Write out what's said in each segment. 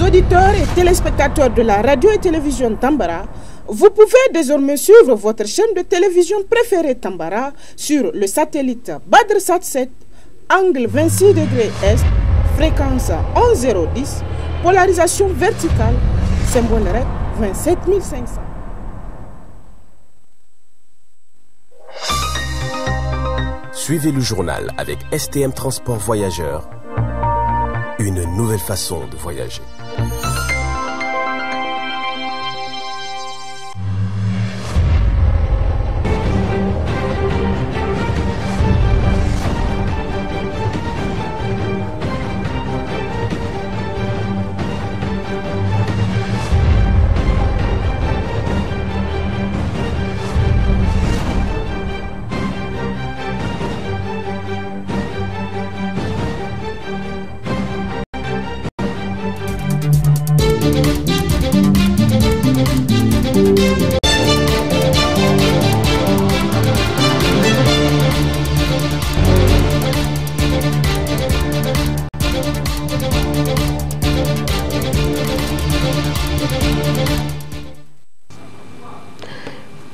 auditeurs et téléspectateurs de la radio et télévision Tambara, vous pouvez désormais suivre votre chaîne de télévision préférée Tambara sur le satellite BadrSat 7, angle 26 degrés Est, fréquence 11010, polarisation verticale, symbole REC 27500. Suivez le journal avec STM Transport Voyageurs, une nouvelle façon de voyager.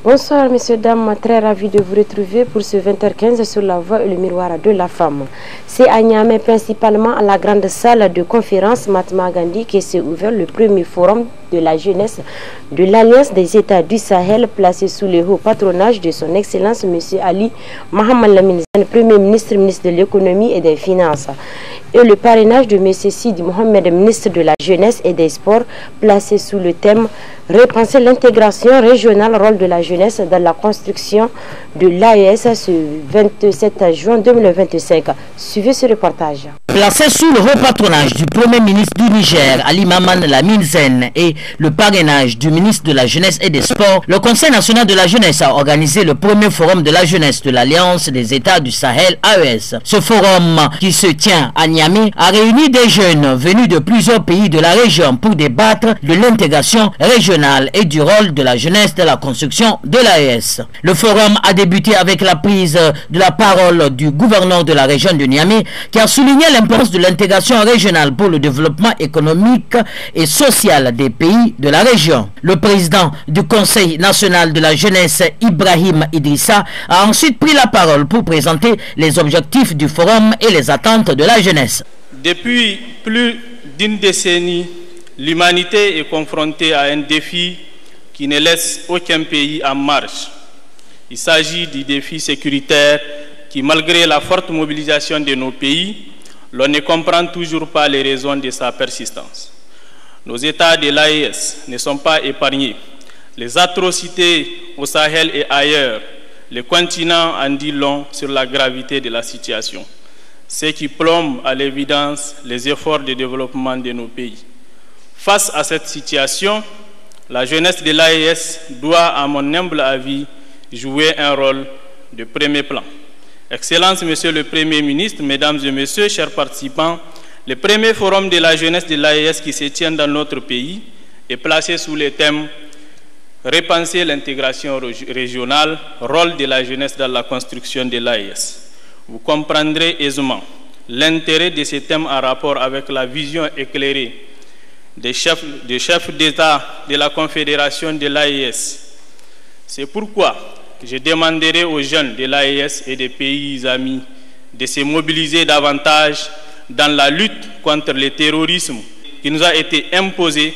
Bonsoir messieurs, dames, très ravi de vous retrouver pour ce 20h15 sur la voie et le miroir de la femme. C'est à Niamey, principalement à la grande salle de conférence Mahatma Gandhi, qui s'est ouvert le premier forum de la jeunesse de l'Alliance des États du Sahel, placé sous le haut patronage de son Excellence M. Ali Mohamed Lamine Zane, Premier ministre, ministre de l'économie et des finances, et le parrainage de M. Sidi Mohamed, ministre de la jeunesse et des sports, placé sous le thème Repenser l'intégration régionale, rôle de la jeunesse dans la construction de l'AES ce 27 juin 2025. Suivez ce reportage. Placé sous le haut patronage du Premier ministre du Niger, Ali Mohamed Lamine Zane, et le parrainage du ministre de la Jeunesse et des Sports, le Conseil national de la jeunesse a organisé le premier forum de la jeunesse de l'Alliance des États du Sahel, AES. Ce forum, qui se tient à Niamey, a réuni des jeunes venus de plusieurs pays de la région pour débattre de l'intégration régionale et du rôle de la jeunesse dans la construction de l'AES. Le forum a débuté avec la prise de la parole du gouverneur de la région de Niamey, qui a souligné l'importance de l'intégration régionale pour le développement économique et social des pays de la région. Le président du Conseil national de la jeunesse, Ibrahim Idrissa, a ensuite pris la parole pour présenter les objectifs du forum et les attentes de la jeunesse. Depuis plus d'une décennie, l'humanité est confrontée à un défi qui ne laisse aucun pays en marche. Il s'agit du défi sécuritaire qui, malgré la forte mobilisation de nos pays, l'on ne comprend toujours pas les raisons de sa persistance. Nos États de l'AES ne sont pas épargnés. Les atrocités au Sahel et ailleurs, le continent en dit long sur la gravité de la situation, ce qui plombe à l'évidence les efforts de développement de nos pays. Face à cette situation, la jeunesse de l'AES doit, à mon humble avis, jouer un rôle de premier plan. Excellences, Monsieur le Premier ministre, Mesdames et Messieurs, chers participants, le premier forum de la jeunesse de l'AES qui se tient dans notre pays est placé sous le thème « Repenser l'intégration régionale, rôle de la jeunesse dans la construction de l'AES ». Vous comprendrez aisément l'intérêt de ce thème en rapport avec la vision éclairée des chefs d'État de la Confédération de l'AES. C'est pourquoi je demanderai aux jeunes de l'AES et des pays amis de se mobiliser davantage dans la lutte contre le terrorisme qui nous a été imposé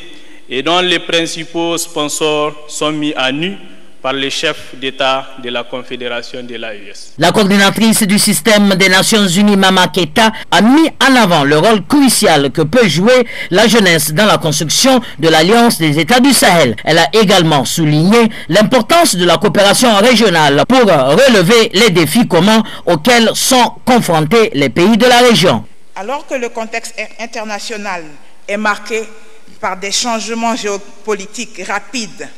et dont les principaux sponsors sont mis à nu par les chefs d'État de la Confédération de l'AES. La coordinatrice du système des Nations Unies, Mama Keita, a mis en avant le rôle crucial que peut jouer la jeunesse dans la construction de l'Alliance des États du Sahel. Elle a également souligné l'importance de la coopération régionale pour relever les défis communs auxquels sont confrontés les pays de la région. Alors que le contexte international est marqué par des changements géopolitiques rapides,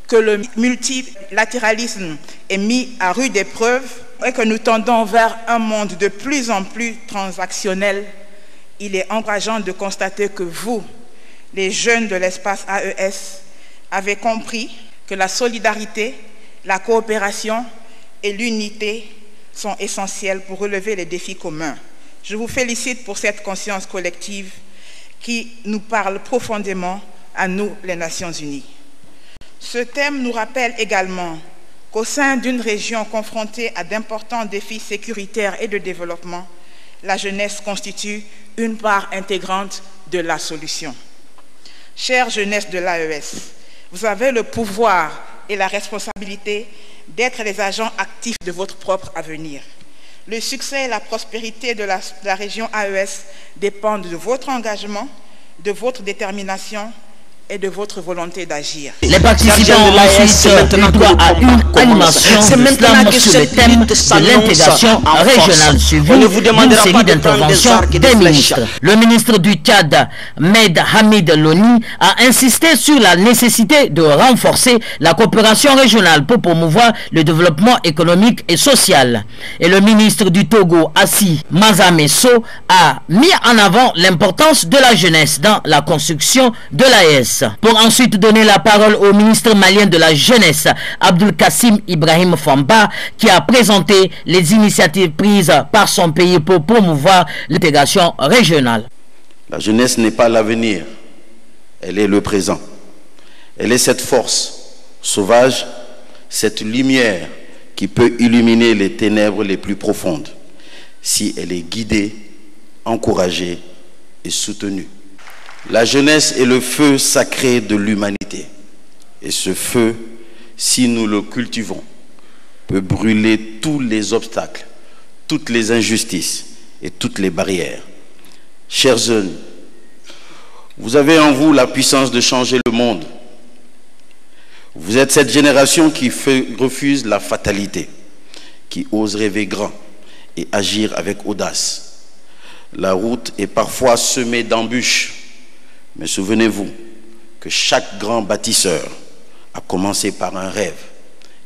que le multilatéralisme est mis à rude épreuve et que nous tendons vers un monde de plus en plus transactionnel, il est encourageant de constater que vous, les jeunes de l'espace AES, avez compris que la solidarité, la coopération et l'unité sont essentielles pour relever les défis communs. Je vous félicite pour cette conscience collective qui nous parle profondément à nous, les Nations Unies. Ce thème nous rappelle également qu'au sein d'une région confrontée à d'importants défis sécuritaires et de développement, la jeunesse constitue une part intégrante de la solution. Chère jeunesse de l'AES, vous avez le pouvoir et la responsabilité d'être les agents actifs de votre propre avenir. Le succès et la prospérité de la région AES dépendent de votre engagement, de votre détermination et de votre volonté d'agir. Les participants ont ensuite eu droit à une animation de slam sur le thème de l'intégration régionale suivie d'une série d'interventions des ministres. Le ministre du Tchad, Med Hamid Loni, a insisté sur la nécessité de renforcer la coopération régionale pour promouvoir le développement économique et social. Et le ministre du Togo, Assi Mazamesso, a mis en avant l'importance de la jeunesse dans la construction de l'AES. Pour ensuite donner la parole au ministre malien de la jeunesse, Abdul Kassim Ibrahim Famba, qui a présenté les initiatives prises par son pays pour promouvoir l'intégration régionale. La jeunesse n'est pas l'avenir, elle est le présent. Elle est cette force sauvage, cette lumière qui peut illuminer les ténèbres les plus profondes, si elle est guidée, encouragée et soutenue. La jeunesse est le feu sacré de l'humanité. Et ce feu, si nous le cultivons, peut brûler tous les obstacles, toutes les injustices et toutes les barrières. Chers jeunes, vous avez en vous la puissance de changer le monde. Vous êtes cette génération qui refuse la fatalité, qui ose rêver grand et agir avec audace. La route est parfois semée d'embûches, mais souvenez-vous que chaque grand bâtisseur a commencé par un rêve.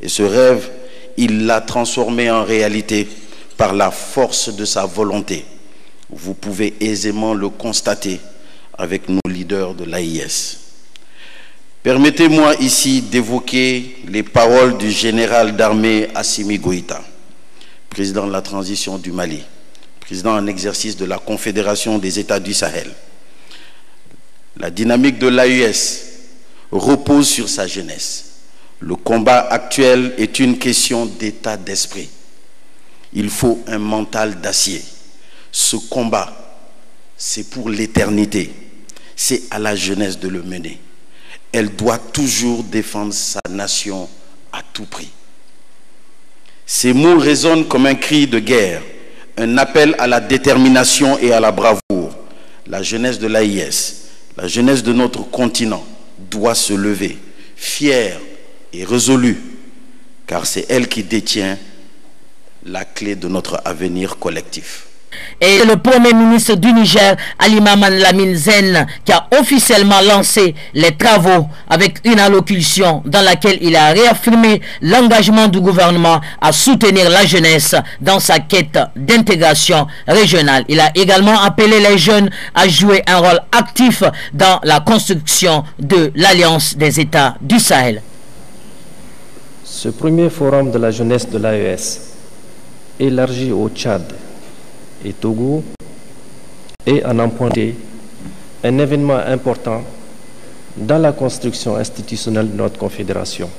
Et ce rêve, il l'a transformé en réalité par la force de sa volonté. Vous pouvez aisément le constater avec nos leaders de l'AIS. Permettez-moi ici d'évoquer les paroles du général d'armée Assimi Goïta, président de la transition du Mali, président en exercice de la Confédération des États du Sahel. La dynamique de l'AES repose sur sa jeunesse. Le combat actuel est une question d'état d'esprit. Il faut un mental d'acier. Ce combat, c'est pour l'éternité. C'est à la jeunesse de le mener. Elle doit toujours défendre sa nation à tout prix. Ces mots résonnent comme un cri de guerre, un appel à la détermination et à la bravoure. La jeunesse de l'AIS, la jeunesse de notre continent doit se lever, fière et résolue, car c'est elle qui détient la clé de notre avenir collectif. Et le Premier ministre du Niger, Ali Maman Lamine Zen, qui a officiellement lancé les travaux avec une allocution dans laquelle il a réaffirmé l'engagement du gouvernement à soutenir la jeunesse dans sa quête d'intégration régionale. Il a également appelé les jeunes à jouer un rôle actif dans la construction de l'Alliance des États du Sahel. Ce premier forum de la jeunesse de l'AES, élargi au Tchad et Togo, est à en pointer un événement important dans la construction institutionnelle de notre confédération.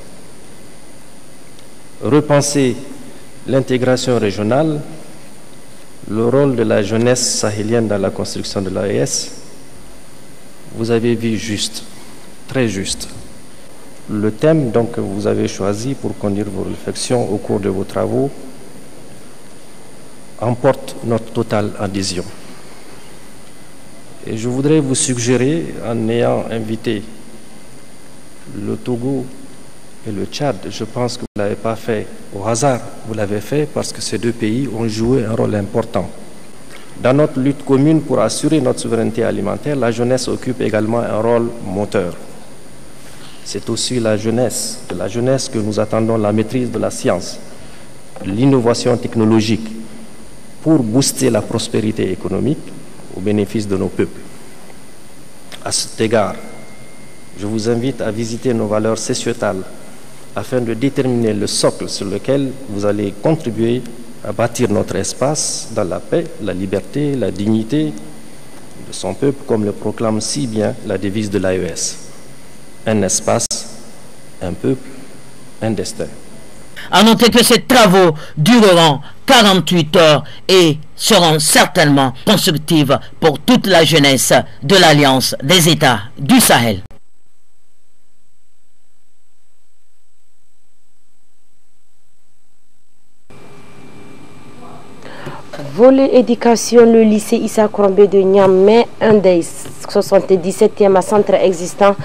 Repenser l'intégration régionale, le rôle de la jeunesse sahélienne dans la construction de l'AES, vous avez vu juste, très juste. Le thème donc, que vous avez choisi pour conduire vos réflexions au cours de vos travaux emporte notre totale adhésion. Et je voudrais vous suggérer, en ayant invité le Togo et le Tchad, je pense que vous ne l'avez pas fait au hasard, vous l'avez fait parce que ces deux pays ont joué un rôle important. Dans notre lutte commune pour assurer notre souveraineté alimentaire, la jeunesse occupe également un rôle moteur. C'est aussi de la jeunesse que nous attendons la maîtrise de la science, l'innovation technologique, pour booster la prospérité économique au bénéfice de nos peuples. À cet égard, je vous invite à visiter nos valeurs sociétales afin de déterminer le socle sur lequel vous allez contribuer à bâtir notre espace dans la paix, la liberté, la dignité, le son peuple, comme le proclame si bien la devise de l'AES. Un espace, un peuple, un destin. À noter que ces travaux dureront 48 heures et seront certainement constructifs pour toute la jeunesse de l'Alliance des États du Sahel. Volet éducation, le lycée Issa Korombe de Niamey, un des 77e centres existants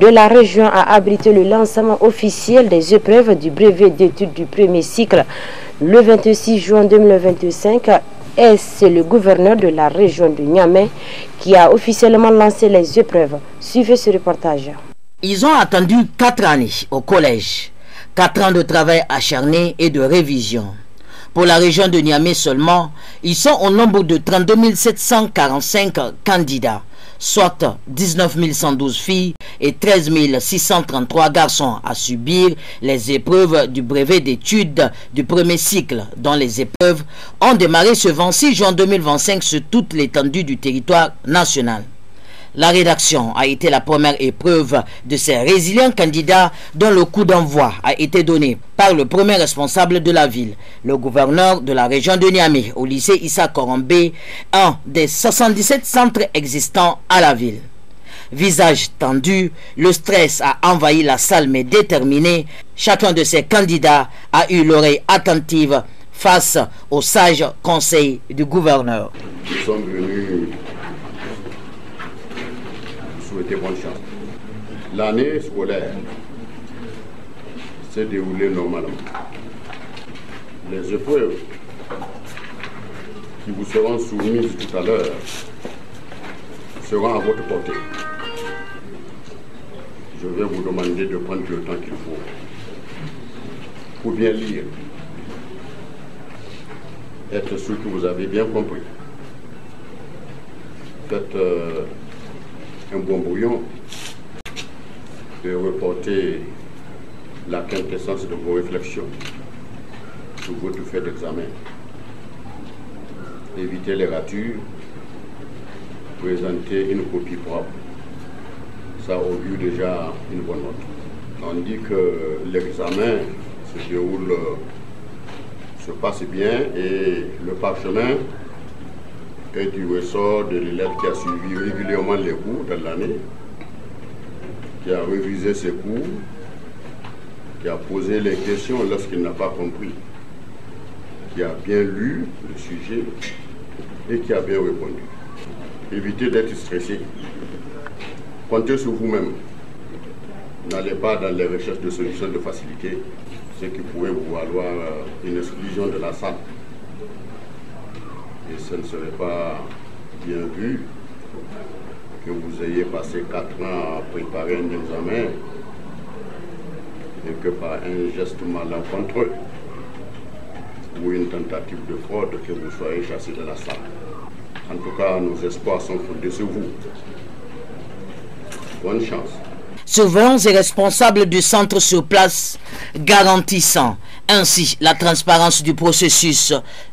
de la région, a abrité le lancement officiel des épreuves du brevet d'études du premier cycle le 26 juin 2025. Et c'est le gouverneur de la région de Niamey qui a officiellement lancé les épreuves. Suivez ce reportage. Ils ont attendu 4 années au collège, 4 ans de travail acharné et de révision. Pour la région de Niamey seulement, ils sont au nombre de 32 745 candidats, soit 19 112 filles et 13 633 garçons à subir les épreuves du brevet d'études du premier cycle, dont les épreuves ont démarré ce 26 juin 2025 sur toute l'étendue du territoire national. La rédaction a été la première épreuve de ces résilients candidats dont le coup d'envoi a été donné par le premier responsable de la ville, le gouverneur de la région de Niamey, au lycée Issa Korombe, un des 77 centres existants à la ville. Visage tendu, le stress a envahi la salle mais déterminé, chacun de ces candidats a eu l'oreille attentive face aux sages conseils du gouverneur. Nous sommes venus souhaiter bonne chance. L'année scolaire s'est déroulée normalement. Les épreuves qui vous seront soumises tout à l'heure seront à votre portée. Je vais vous demander de prendre le temps qu'il faut pour bien lire, être sûr que vous avez bien compris. Faites un bon brouillon de reporter la quintessence de vos réflexions sur votre fait d'examen. Évitez les ratures, présentez une copie propre. Ça augure déjà une bonne note. On dit que l'examen se passe bien et le parchemin est du ressort de l'élève qui a suivi régulièrement les cours dans l'année, qui a révisé ses cours, qui a posé les questions lorsqu'il n'a pas compris, qui a bien lu le sujet et qui a bien répondu. Évitez d'être stressé. Comptez sur vous-même. N'allez pas dans les recherches de solutions de facilité, ce qui pourrait vous valoir une exclusion de la salle. Et ce ne serait pas bien vu que vous ayez passé 4 ans à préparer un examen et que par un geste malencontreux ou une tentative de fraude que vous soyez chassé de la salle. En tout cas, nos espoirs sont fondés sur vous. Bonne chance. Surveillants et responsables du centre sur place garantissant ainsi la transparence du processus,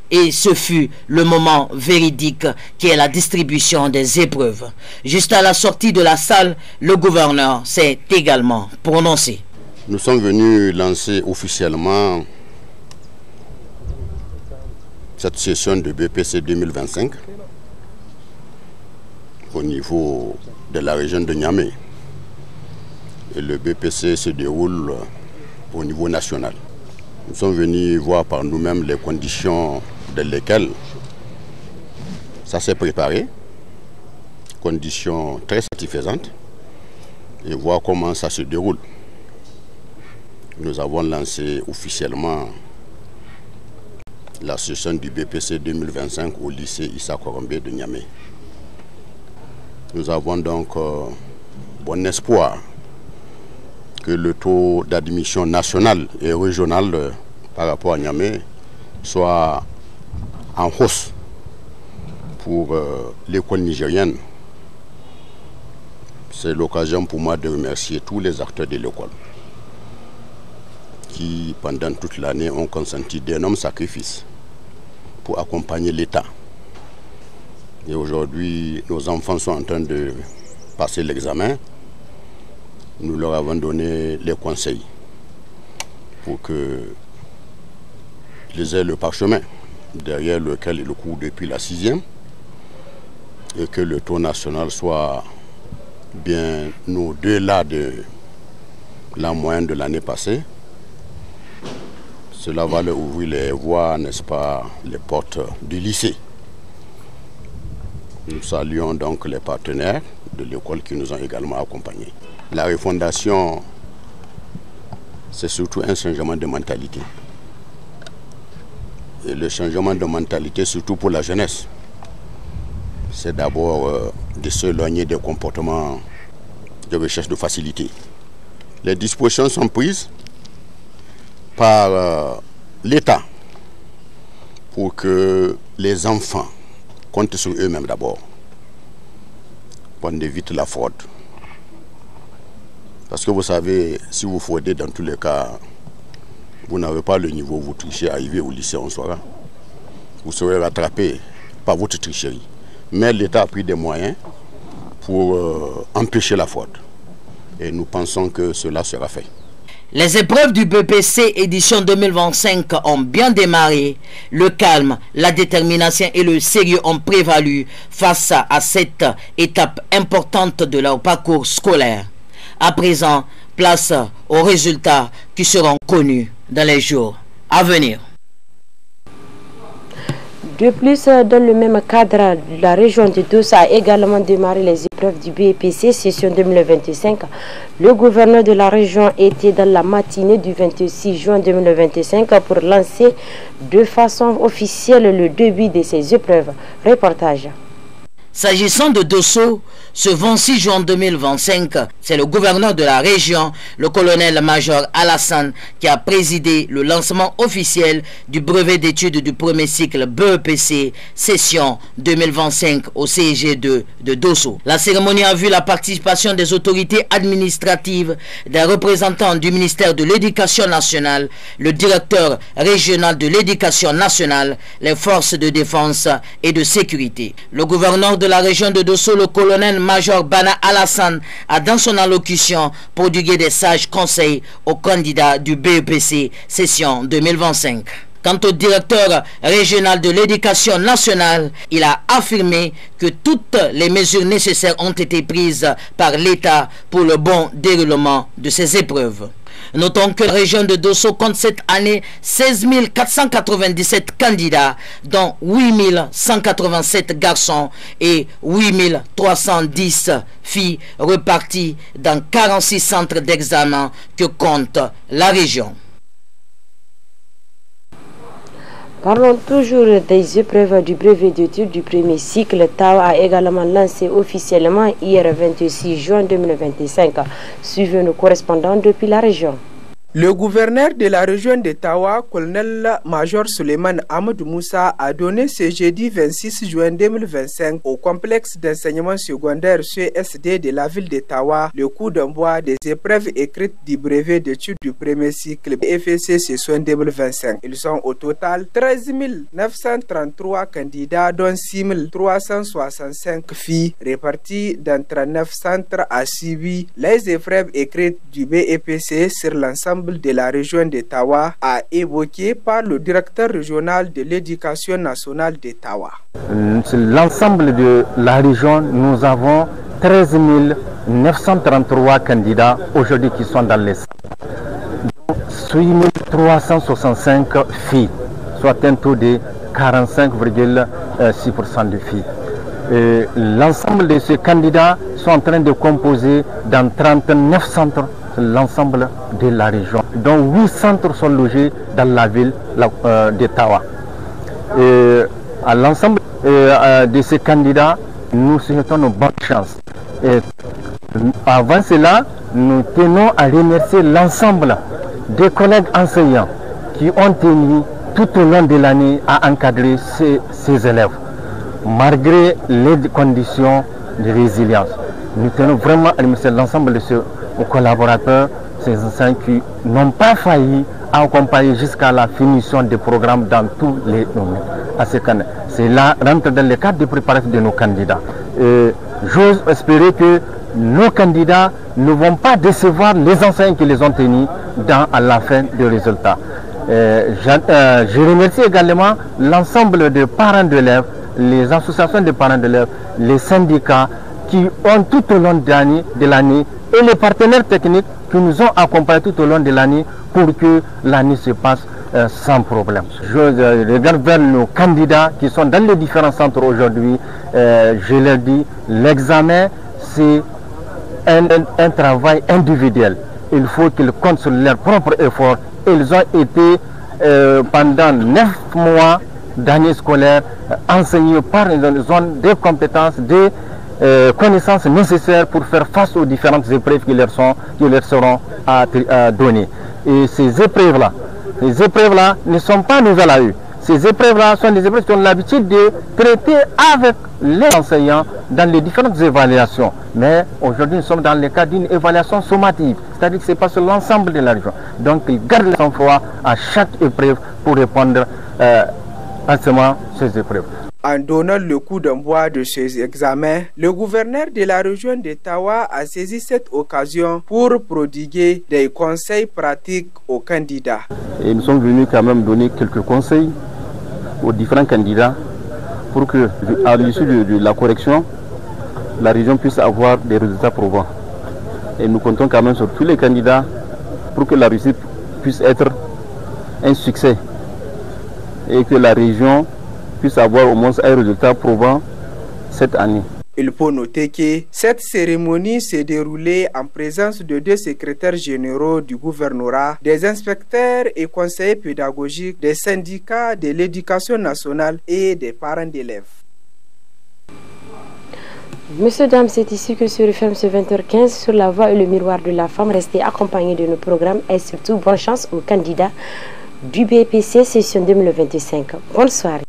et ce fut le moment véridique qui est la distribution des épreuves. Juste à la sortie de la salle, le gouverneur s'est également prononcé. Nous sommes venus lancer officiellement cette session de BPC 2025 au niveau de la région de Niamey. Et le BPC se déroule au niveau national. Nous sommes venus voir par nous-mêmes les conditions dans lesquelles ça s'est préparé, conditions très satisfaisantes, et voir comment ça se déroule. Nous avons lancé officiellement la session du BPC 2025 au lycée Issa Korombe de Niamey. Nous avons donc bon espoir que le taux d'admission national et régional par rapport à Niamey soit en hausse pour l'école nigérienne. C'est l'occasion pour moi de remercier tous les acteurs de l'école qui, pendant toute l'année, ont consenti d'énormes sacrifices pour accompagner l'État Et aujourd'hui, nos enfants sont en train de passer l'examen. Nous leur avons donné les conseils pour qu'ils aient le parchemin derrière lequel ils courent depuis la 6e et que le taux national soit bien au-delà de la moyenne de l'année passée. Cela va leur ouvrir les voies, n'est-ce pas, les portes du lycée. Nous saluons donc les partenaires de l'école qui nous ont également accompagnés. La refondation, c'est surtout un changement de mentalité. Et le changement de mentalité, surtout pour la jeunesse, c'est d'abord de s'éloigner des comportements de recherche de facilité. Les dispositions sont prises par l'État pour que les enfants comptent sur eux-mêmes d'abord, pour qu'on évite la fraude. Parce que vous savez, si vous fraudez, dans tous les cas, vous n'avez pas le niveau, vous trichez, arrivé au lycée, on saura. Vous serez rattrapé par votre tricherie. Mais l'État a pris des moyens pour empêcher la fraude. Et nous pensons que cela sera fait. Les épreuves du BEPC édition 2025 ont bien démarré. Le calme, la détermination et le sérieux ont prévalu face à cette étape importante de leur parcours scolaire. À présent, place aux résultats qui seront connus dans les jours à venir. De plus, dans le même cadre, la région de Dosso a également démarré les épreuves du BEPC session 2025. Le gouverneur de la région était dans la matinée du 26 juin 2025 pour lancer de façon officielle le début de ces épreuves. Reportage. S'agissant de Dosso, ce 26 juin 2025, c'est le gouverneur de la région, le colonel-major Alassane, qui a présidé le lancement officiel du brevet d'études du premier cycle BEPC, session 2025 au CEG2 de Dosso. La cérémonie a vu la participation des autorités administratives, des représentants du ministère de l'Éducation nationale, le directeur régional de l'Éducation nationale, les forces de défense et de sécurité. Le gouverneur de la région de Dosso, le colonel-major Bana Alassane, a dans son allocution prodigué des sages conseils aux candidats du BEPC session 2025. Quant au directeur régional de l'éducation nationale, il a affirmé que toutes les mesures nécessaires ont été prises par l'État pour le bon déroulement de ces épreuves. Notons que la région de Dosso compte cette année 16 497 candidats, dont 8 187 garçons et 8 310 filles repartis dans 46 centres d'examen que compte la région. Parlons toujours des épreuves du brevet d'études du premier cycle. Tawa a également lancé officiellement hier 26 juin 2025. Suivez nos correspondants depuis la région. Le gouverneur de la région de Tawa, colonel-major Suleiman Amadou Moussa, a donné ce jeudi 26 juin 2025 au complexe d'enseignement secondaire CSD de la ville de Tawa le coup d'envoi des épreuves écrites du brevet d'études du premier cycle FEC session 2025. Ils sont au total 13 933 candidats, dont 6 365 filles, réparties dans 39 centres à suivi les épreuves écrites du BEPC sur l'ensemble de la région de Tawa, a évoqué par le directeur régional de l'éducation nationale de Tawa. Sur l'ensemble de la région, nous avons 13 933 candidats aujourd'hui qui sont dans les centres, dont 8 365 filles, soit un taux de 45,6% de filles. L'ensemble de ces candidats sont en train de composer dans 39 centres l'ensemble de la région, dont 8 centres sont logés dans la ville de Tawa. À l'ensemble de ces candidats, nous souhaitons une bonne chance. Et avant cela, nous tenons à remercier l'ensemble des collègues enseignants qui ont tenu tout au long de l'année à encadrer ces élèves, malgré les conditions de résilience. Nous tenons vraiment à remercier l'ensemble de ces collaborateurs, ces enseignants qui n'ont pas failli accompagner jusqu'à la finition des programmes dans tous les domaines. C'est là, rentre dans le cadre de préparation de nos candidats. J'ose espérer que nos candidats ne vont pas décevoir les enseignants qui les ont tenus à la fin du résultat. Je remercie également l'ensemble des parents d'élèves, les associations de parents d'élèves, les syndicats qui ont tout au long de l'année et les partenaires techniques qui nous ont accompagnés tout au long de l'année pour que l'année se passe sans problème. Je regarde vers nos candidats qui sont dans les différents centres aujourd'hui. Je leur dis, l'examen c'est un travail individuel. Il faut qu'ils comptent sur leur propre effort. Ils ont été pendant 9 mois d'année scolaire enseignés par une zone de compétences, de connaissances nécessaires pour faire face aux différentes épreuves qui leur seront données. Et ces épreuves-là ne sont pas nouvelles à eux. Ces épreuves-là sont des épreuves qui ont l'habitude de traiter avec les enseignants dans les différentes évaluations. Mais aujourd'hui, nous sommes dans le cadre d'une évaluation sommative, c'est-à-dire que c'est pas sur l'ensemble de la région. Donc, ils gardent leur sang-froid à chaque épreuve pour répondre à ces épreuves. En donnant le coup d'envoi de ces examens, le gouverneur de la région de Tawa a saisi cette occasion pour prodiguer des conseils pratiques aux candidats. Et nous sommes venus quand même donner quelques conseils aux différents candidats pour que, à l'issue de la correction, la région puisse avoir des résultats probants. Et nous comptons quand même sur tous les candidats pour que la réussite puisse être un succès et que la région puisse avoir au moins un résultat probant cette année. Il faut noter que cette cérémonie s'est déroulée en présence de 2 secrétaires généraux du gouvernorat, des inspecteurs et conseillers pédagogiques, des syndicats de l'éducation nationale et des parents d'élèves. Messieurs, dames, c'est ici que se referme ce 20h15 sur la voie et le miroir de la femme. Restez accompagnés de nos programmes et surtout bonne chance aux candidats du BPC session 2025. Bonne soirée.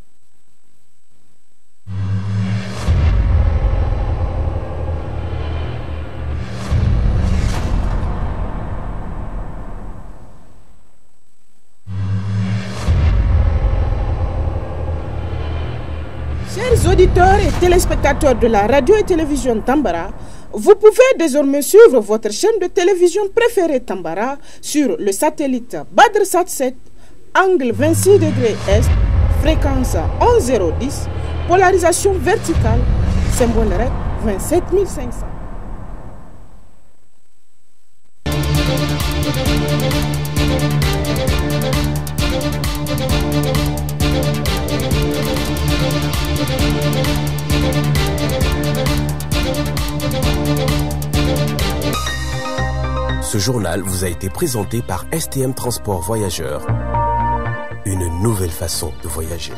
Chers auditeurs et téléspectateurs de la radio et télévision Tambara, vous pouvez désormais suivre votre chaîne de télévision préférée Tambara sur le satellite BadrSat 7, angle 26 degrés Est, fréquence 11010, polarisation verticale, symbole REC 27500. Ce journal vous a été présenté par STM Transport Voyageurs. Une nouvelle façon de voyager.